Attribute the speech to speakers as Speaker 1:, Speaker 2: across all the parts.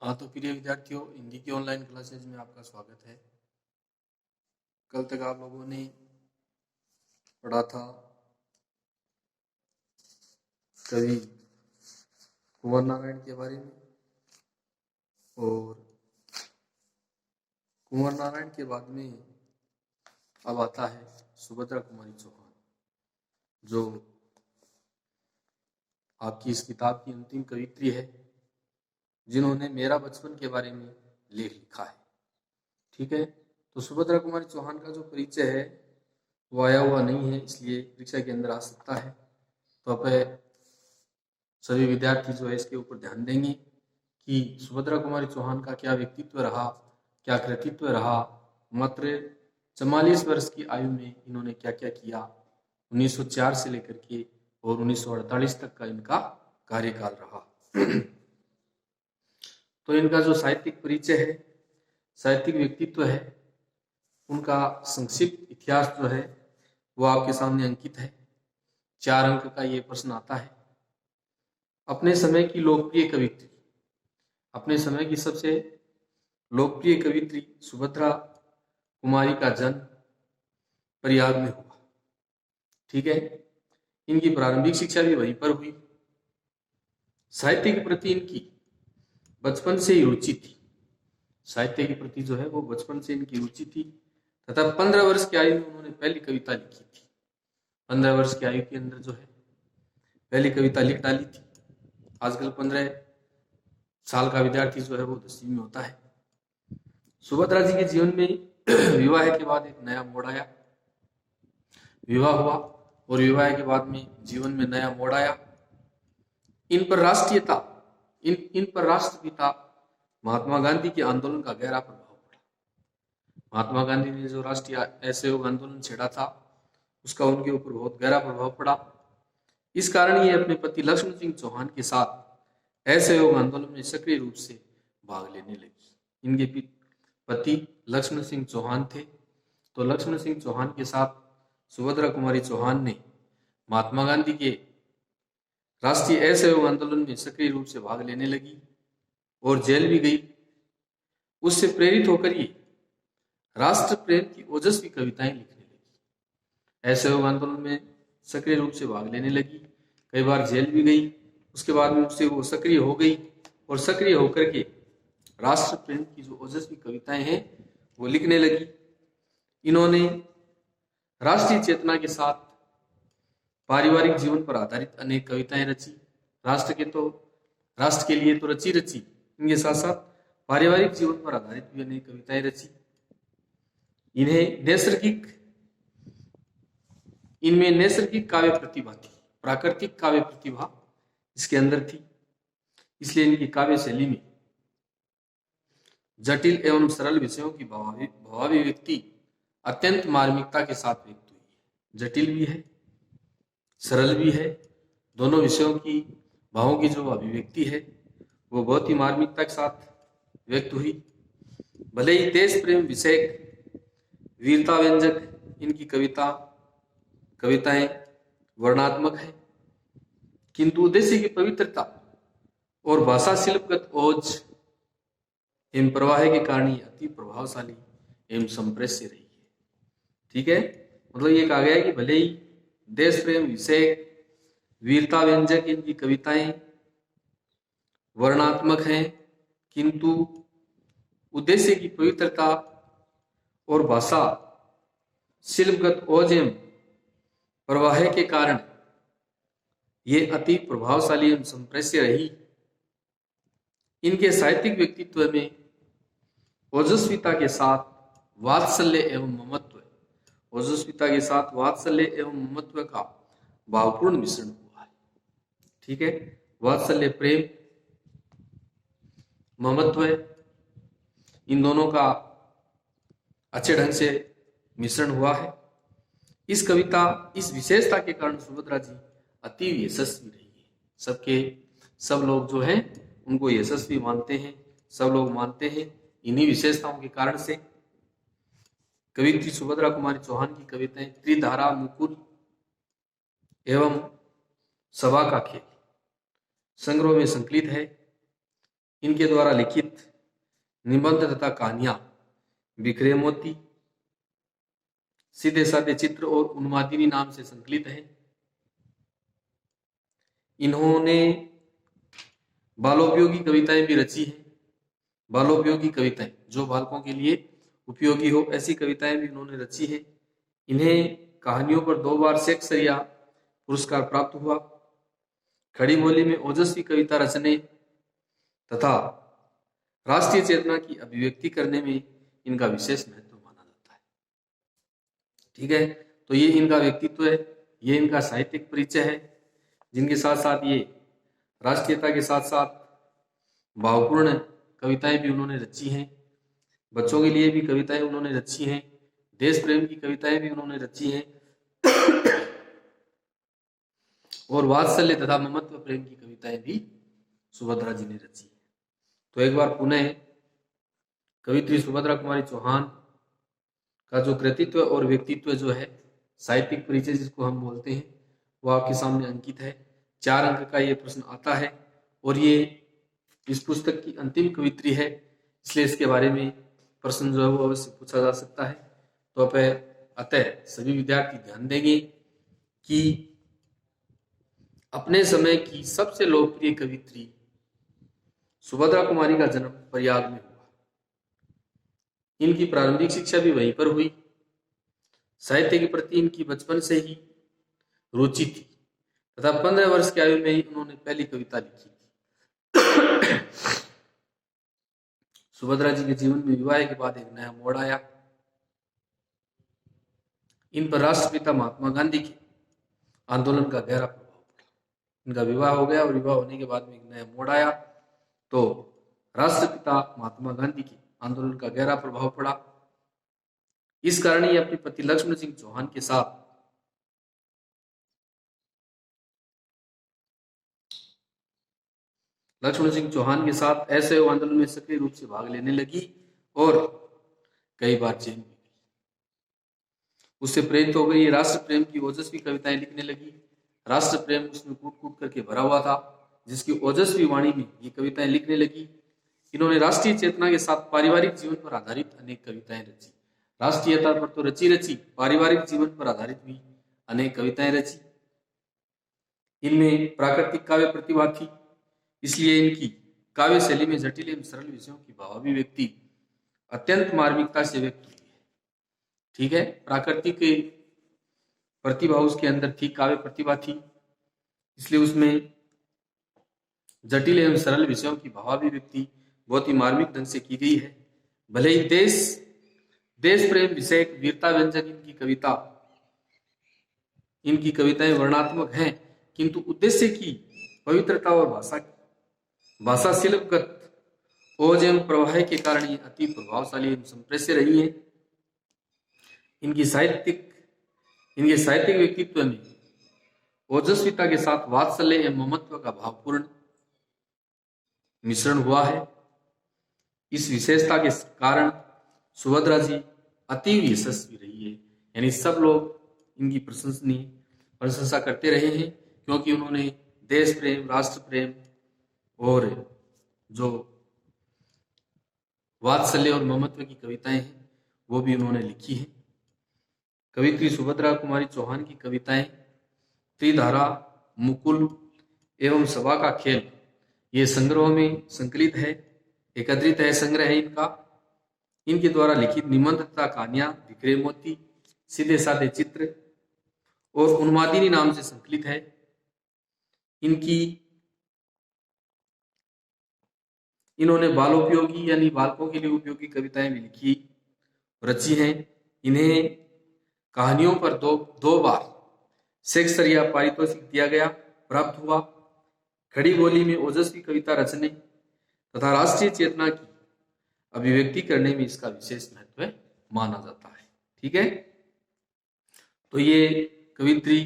Speaker 1: हाँ, तो प्रिय विद्यार्थियों, हिंदी की ऑनलाइन क्लासेज में आपका स्वागत है। कल तक आप लोगों ने पढ़ा था कवि कुंवर नारायण के बारे में, और कुंवर नारायण के बाद में अब आता है सुभद्रा कुमारी चौहान, जो आपकी इस किताब की अंतिम कवित्री है, जिन्होंने मेरा बचपन के बारे में लेख लिखा है। ठीक है, तो सुभद्रा कुमारी चौहान का जो परिचय है वो आया हुआ नहीं है, इसलिए परीक्षा के अंदर आ सकता है। तो अब सभी विद्यार्थी जो है इसके ऊपर ध्यान देंगे कि सुभद्रा कुमारी चौहान का क्या व्यक्तित्व रहा, क्या कृतित्व रहा। मात्र 44 वर्ष की आयु में इन्होंने क्या क्या किया। 1904 से लेकर के और 1948 तक का इनका कार्यकाल रहा। तो इनका जो साहित्यिक परिचय है, साहित्यिक व्यक्तित्व है, उनका संक्षिप्त इतिहास जो है वो आपके सामने अंकित है। 4 अंक का ये प्रश्न आता है। अपने समय की लोकप्रिय कवित्री, अपने समय की सबसे लोकप्रिय कवित्री सुभद्रा कुमारी का जन्म प्रयाग में हुआ। ठीक है, इनकी प्रारंभिक शिक्षा भी वहीं पर हुई। साहित्य के प्रति इनकी बचपन से ही रुचि थी। साहित्य के प्रति जो है वो बचपन से इनकी रुचि थी तथा 15 वर्ष की आयु में उन्होंने पहली कविता लिखी थी। 15 वर्ष की आयु के अंदर जो है पहली कविता लिख डाली थी। आजकल 15 साल का विद्यार्थी जो है वो 10वीं में होता है। सुभद्रा जी के जीवन में विवाह के बाद एक नया मोड़ आया। विवाह हुआ और विवाह के बाद में जीवन में नया मोड़ आया। इन पर राष्ट्रीयता, इन पर राष्ट्रपिता महात्मा गांधी के आंदोलन का गहरा प्रभाव पड़ा। महात्मा गांधी ने जो राष्ट्रीय असहयोग आंदोलन छेड़ा था उसका उनके ऊपर बहुत गहरा प्रभाव पड़ा। इस कारण ये अपने पति लक्ष्मण सिंह चौहान के साथ असहयोग आंदोलन में सक्रिय रूप से भाग लेने लगी। इनके पति लक्ष्मण सिंह चौहान थे, तो लक्ष्मण सिंह चौहान के साथ सुभद्रा कुमारी चौहान ने महात्मा गांधी के राष्ट्रीय असहयोग आंदोलन में सक्रिय रूप से भाग लेने लगी और जेल भी गई। उससे प्रेरित होकर ये राष्ट्र प्रेम की ओजस्वी कविताएं लिखने लगी। असहयोग आंदोलन में सक्रिय रूप से भाग लेने लगी, कई बार जेल भी गई। उसके बाद में उससे वो सक्रिय हो गई और सक्रिय होकर के राष्ट्र प्रेम की जो ओजस्वी कविताएं हैं वो लिखने लगी। इन्होंने राष्ट्रीय चेतना के साथ पारिवारिक जीवन पर आधारित अनेक कविताएं रची। राष्ट्र के लिए तो रची, इनके साथ साथ पारिवारिक जीवन पर आधारित भी अनेक कविताएं रची। इनमें नैसर्गिक काव्य प्रतिभा थी, प्राकृतिक काव्य प्रतिभा इसके अंदर थी। इसलिए इनकी काव्य शैली में जटिल एवं सरल विषयों की भावाभिव्यक्ति अत्यंत मार्मिकता के साथ व्यक्त हुई है। जटिल भी है, सरल भी है, दोनों विषयों की भावों की जो अभिव्यक्ति है वो बहुत ही मार्मिकता के साथ व्यक्त हुई। भले ही देश प्रेम विषयक, वीरता व्यंजक इनकी कविताएं वर्णात्मक है, किंतु उद्देश्य की पवित्रता और भाषा शिल्पगत ओज एवं प्रवाह के कारण ही अति प्रभावशाली एवं संप्रेष्य रही है। ठीक है, मतलब ये कहा गया है कि भले ही देश प्रेम विषय, वीरता व्यंजक इनकी कविताएं वर्णात्मक हैं, किंतु उद्देश्य की पवित्रता और भाषा शिल्पगत ओज एवं प्रवाह के कारण ये अति प्रभावशाली एवं संप्रेष्य रही। इनके साहित्यिक व्यक्तित्व में ओजस्विता के साथ वात्सल्य एवं ममत्व, ओजस्विता के साथ वात्सल्य एवं ममत्व का भावपूर्ण मिश्रण हुआ है। ठीक है, वात्सल्य, प्रेम, ममत्व, इन दोनों का अच्छे ढंग से मिश्रण हुआ है। इस विशेषता के कारण सुभद्रा जी अति यशस्वी रही है। सब लोग जो हैं उनको यशस्वी मानते हैं, सब लोग मानते हैं इन्हीं विशेषताओं के कारण से। कवित्री सुभद्रा कुमारी चौहान की कविताएं त्रिधारा, मुकुल एवं सभा का खेल संग्रह में संकलित है। इनके द्वारा लिखित निबंध तथा कहानियां बिखरे मोती, सीधे साधे चित्र और उन्मादिनी नाम से संकलित है। इन्होंने बालोपयोगी कविताएं भी रची हैं। बालोपयोगी कविताएं, जो बालकों के लिए उपयोगी हो, ऐसी कविताएं भी उन्होंने रची है। इन्हें कहानियों पर 2 बार शेक्सपियर पुरस्कार प्राप्त हुआ। खड़ी बोली में ओजस्वी कविता रचने तथा राष्ट्रीय चेतना की अभिव्यक्ति करने में इनका विशेष महत्व माना जाता है। ठीक है, तो ये इनका व्यक्तित्व है, ये इनका साहित्यिक परिचय है, जिनके साथ साथ ये राष्ट्रीयता के साथ साथ भावपूर्ण कविताएं भी उन्होंने रची हैं। बच्चों के लिए भी कविताएं उन्होंने रची हैं। देश प्रेम की कविताएं भी उन्होंने रची हैं और वात्सल्य तथा ममत्व प्रेम की कविताएं भी सुभद्रा जी ने रची है। तो एक बार पुनः कवित्री सुभद्रा कुमारी चौहान का जो कृतित्व और व्यक्तित्व जो है, साहित्यिक परिचय जिसको हम बोलते हैं, वो आपके सामने अंकित है। 4 अंक का ये प्रश्न आता है और ये इस पुस्तक की अंतिम कवित्री है, इसलिए इसके बारे में प्रश्न जो है वो अवश्य पूछा जा सकता है। तो अतः सभी विद्यार्थी ध्यान देंगे कि अपने समय की सबसे लोकप्रिय कवित्री सुभद्रा कुमारी का जन्म प्रयाग में हुआ। इनकी प्रारंभिक शिक्षा भी वहीं पर हुई। साहित्य के प्रति इनकी बचपन से ही रुचि थी तथा 15 वर्ष की आयु में ही उन्होंने पहली कविता लिखी थी। सुभद्रा जी के जीवन में विवाह के बाद एक नया मोड़ आया। इन पर राष्ट्रपिता महात्मा गांधी के आंदोलन का गहरा प्रभाव पड़ा। इनका विवाह हो गया और विवाह होने के बाद में एक नया मोड़ आया, तो राष्ट्रपिता महात्मा गांधी के आंदोलन का गहरा प्रभाव पड़ा। इस कारण ये अपने पति लक्ष्मण सिंह चौहान के साथ ऐसे आंदोलन में सक्रिय रूप से भाग लेने लगी और कई बार जेल में गई। उससे प्रेरित हो गई, राष्ट्र प्रेम की ओजस्वी कविताएं लिखने लगी। राष्ट्र प्रेम उसमें कूट कूट करके भरा हुआ था, जिसकी ओजस्वी वाणी में ये कविताएं लिखने लगी। इन्होंने राष्ट्रीय चेतना के साथ पारिवारिक जीवन पर आधारित अनेक कविताएं रची। राष्ट्रीयता पर तो रची, पारिवारिक जीवन पर आधारित भी अनेक कविताएं रची। इनमें प्राकृतिक काव्य प्रतिभा थी, इसलिए इनकी काव्य शैली में जटिल एवं सरल विषयों की भावाभिव्यक्ति अत्यंत मार्मिकता से व्यक्त हुई है। ठीक है, प्राकृतिक प्रतिभा उसके अंदर थी, काव्य प्रतिभा थी, इसलिए उसमें जटिल एवं सरल विषयों की भावाभिव्यक्ति बहुत ही मार्मिक ढंग से की गई है। भले ही देश प्रेम विषय वीरता व्यंजक इनकी कविताएं वर्णात्मक हैं, किंतु उद्देश्य की पवित्रता और भाषा शिल्पगत ओज एवं प्रवाह के कारण ये अति प्रभावशाली एवं संप्रेष्य रही है। इनके साहित्यिक व्यक्तित्व में ओजस्विता के साथ वात्सल्य एवं ममत्व का भावपूर्ण मिश्रण हुआ है। इस विशेषता के कारण सुभद्रा जी अति यशस्वी रही है, यानी सब लोग इनकी प्रशंसा करते रहे हैं, क्योंकि उन्होंने देश प्रेम, राष्ट्र प्रेम और जो वात्सल्य और ममत्व की कविताएं हैं वो भी उन्होंने लिखी हैं। कवित्री सुभद्रा कुमारी चौहान की कविताएं त्रिधारा, मुकुल एवं सभा का खेल ये संग्रह में संकलित है, एकत्रित है, संग्रह है इनका। इनके द्वारा लिखित निबंध तथा कहानियां बिखरे मोती, सीधे साधे चित्र और उन्मादिनी नाम से संकलित है। इन्होंने बालोपयोगी यानी बालकों के लिए उपयोगी कविताएं भी लिखी, रची हैं। इन्हें कहानियों पर दो बार शेक्सपियर पारितोषिक दिया गया, प्राप्त हुआ। खड़ी बोली में ओजस्वी कविता रचने तथा राष्ट्रीय चेतना की अभिव्यक्ति करने में इसका विशेष महत्व माना जाता है। ठीक है, तो ये कवित्री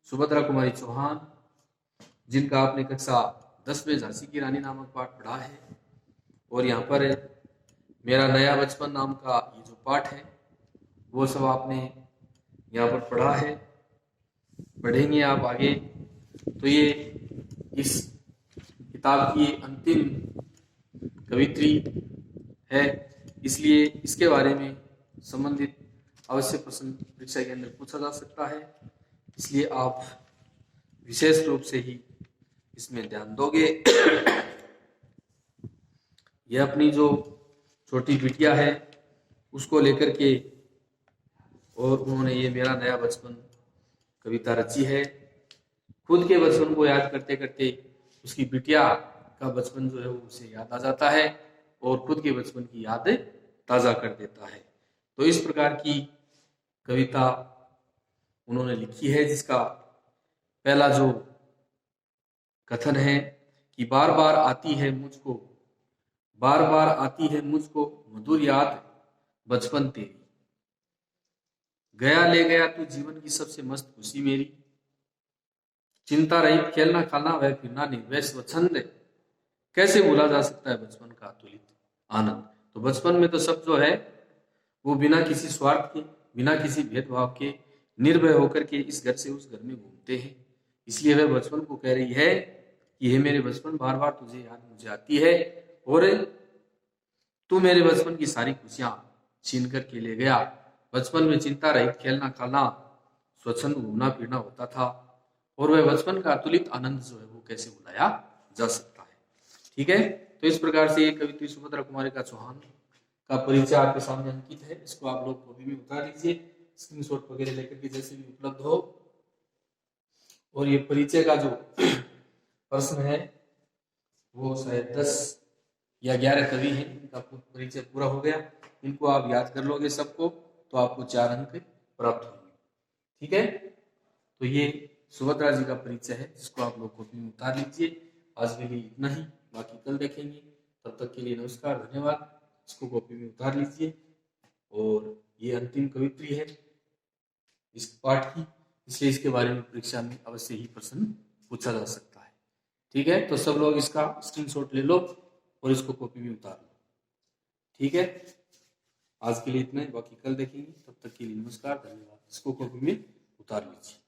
Speaker 1: सुभद्रा कुमारी चौहान, जिनका आपने कक्षा 10 में झांसी की रानी नामक पाठ पढ़ा है, और यहाँ पर मेरा नया बचपन नाम का ये जो पाठ है वो सब आपने यहाँ पर पढ़ा है, पढ़ेंगे आप आगे। तो ये इस किताब की अंतिम कवित्री है, इसलिए इसके बारे में संबंधित अवश्य प्रश्न परीक्षा के अंदर पूछा जा सकता है, इसलिए आप विशेष रूप से ही इसमें ध्यान दोगे। यह अपनी जो छोटी बिटिया है उसको लेकर के, और उन्होंने ये मेरा नया बचपन कविता रची है। खुद के बचपन को याद करते करते उसकी बिटिया का बचपन जो है वो उसे याद आ जाता है और खुद के बचपन की याद ताजा कर देता है। तो इस प्रकार की कविता उन्होंने लिखी है, जिसका पहला जो कथन है कि बार बार आती है मुझको, बार बार आती है मुझको मधुर याद बचपन तेरी, गया ले गया तू जीवन की सबसे मस्त खुशी मेरी, चिंता रहित खेलना खाना वह फिरना नहीं, वह स्वच्छंद कैसे भूला जा सकता है बचपन का अतुलित आनंद। तो बचपन में तो सब जो है वो बिना किसी स्वार्थ के, बिना किसी भेदभाव के, निर्भय होकर के इस घर से उस घर में घूमते हैं। इसलिए वह बचपन को कह रही है कि हे मेरे बचपन, बार बार तुझे याद मुझे आती है और तू मेरे बचपन की सारी खुशियां छीन करके ले गया। बचपन में चिंता रहित खेलना खाना स्वच्छंद घूमना फिरना होता था, और वह बचपन का अतुलित आनंद जो है वो कैसे भुलाया जा सकता है। ठीक है, तो इस प्रकार से ये कवित्री सुभद्रा कुमारी का चौहान का परिचय आपके सामने अंकित है। इसको आप लोग कॉपी में उतार लीजिए, स्क्रीनशॉट वगैरह लेकर के जैसे भी उपलब्ध हो। और ये परिचय का जो प्रश्न है वो शायद 10 या 11 कवि हैं, इनका परिचय पूरा हो गया। इनको आप याद कर लोगे सबको तो आपको 4 अंक प्राप्त होंगे। ठीक है, तो ये सुभद्रा जी का परिचय है, जिसको आप लोग कॉपी में उतार लीजिए। आज के लिए इतना ही, बाकी कल देखेंगे। तब तक के लिए नमस्कार, धन्यवाद। इसको कॉपी में उतार लीजिए। और ये अंतिम कवित्री है इस पाठ की, इसलिए इसके बारे में परीक्षा में अवश्य ही प्रश्न पूछा जा सकता है। ठीक है, तो सब लोग इसका स्क्रीनशॉट ले लो और इसको कॉपी में उतार लो। ठीक है, आज के लिए इतना ही, बाकी कल देखेंगे। तब तक के लिए नमस्कार, धन्यवाद। इसको कॉपी में उतार लीजिए।